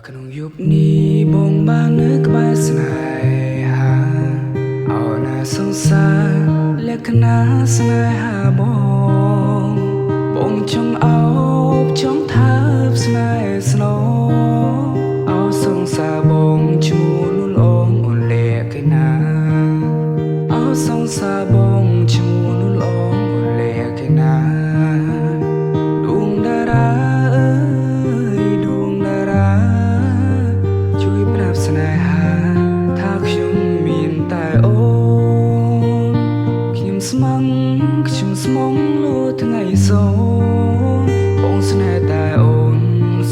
ขนมยุบนี้บงบ้านนึกใบสนายหาเอาหน้าสงสารเล็กหน้าสนายหาบงจงเอาจงทับสนายสโนเอาสงสารบงชูนุ่นองอุ่นเล็กนาเอาสงสารบงชูนุ่นองอุ่นเล็กนาดวงดาราดวงดาราช่วยปรับสนายหาถ้าខ្ញុំមានតែអូនខ្ញុំស្មងខ្ញុំស្មងលួថ្ងៃសូនបងស្នេហ៍តែអូន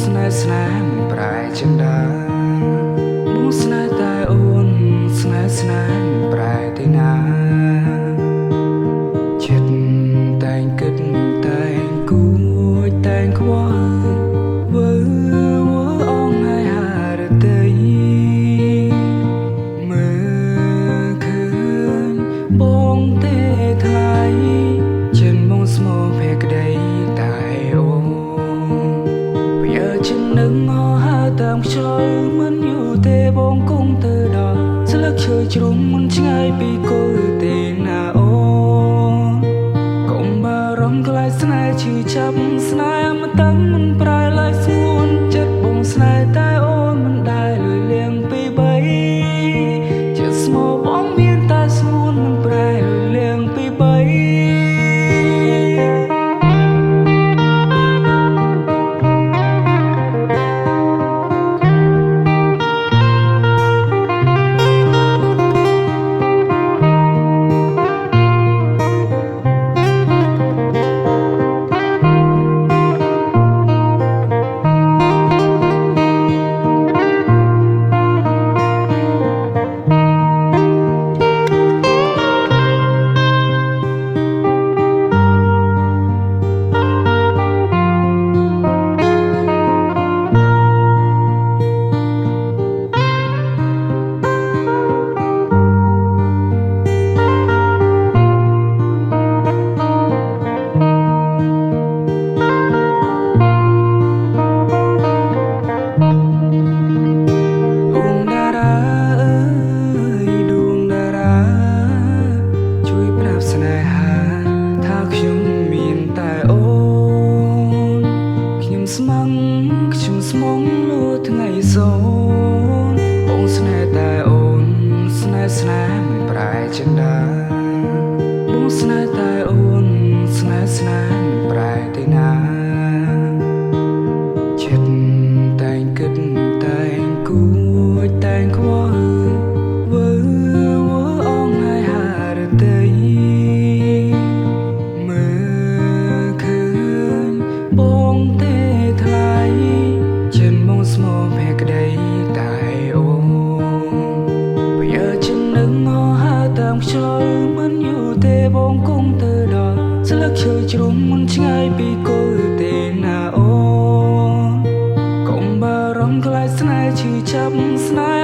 ស្នេហ៍មិនប្រែចិនដាបងស្នេហ៍តែអូនស្នេហ៍មិនប្រែទេណាចិត្តតែងគិតតែងគួចតែងខ្វល់វើអងហើយហារតីមើលឃើញបងទេថ្លៃចិនបងស្មោភេក្ដីតែអូនប្រយើចិននឹងមកហើតាមខ្យល់មិនយូរទេបងគង់ទៅដល់ស្លឹកឈើជ្រុំមិនឆ្ងាយពីគល់ទេណាអូនកុំបារម្ភខ្លាចស្នេហ៍ឈឺចាប់ស្នេហ៍មិនតាំងមិនប្រែឡើយស្ងួនចិត្តបងស្នេហ៍តែអូនមិនដែលលួយលៀងពីបីចិត្តស្មោបងមានតែស្ងួនមិនប្រែលួយលៀងពីបីស្មងខ្ញុំស្មងលួថ្ងៃសូនបងស្នេហ៍តែអូនស្នេហ៍មិនប្រែចិនដាបងស្នេហ៍តែអូនស្នេហ៍មិនប្រែទេណាចិត្តតែងគិតតែងគួចតែងខ្វល់វើអងហើយហារតីមើលឃើញបងទេថ្លៃចិនបងស្មោភេក្ដីតែអូនប្រយើចិននឹងមកហើតាមខ្យល់មិនយូរទេបងគង់ទៅដល់ស្លឹកឈើជ្រុំមិនឆ្ងាយពីគល់ទេណាអូនកុំបារម្ភខ្លាចស្នេហ៍ឈឺចាប់ស្នេហ៍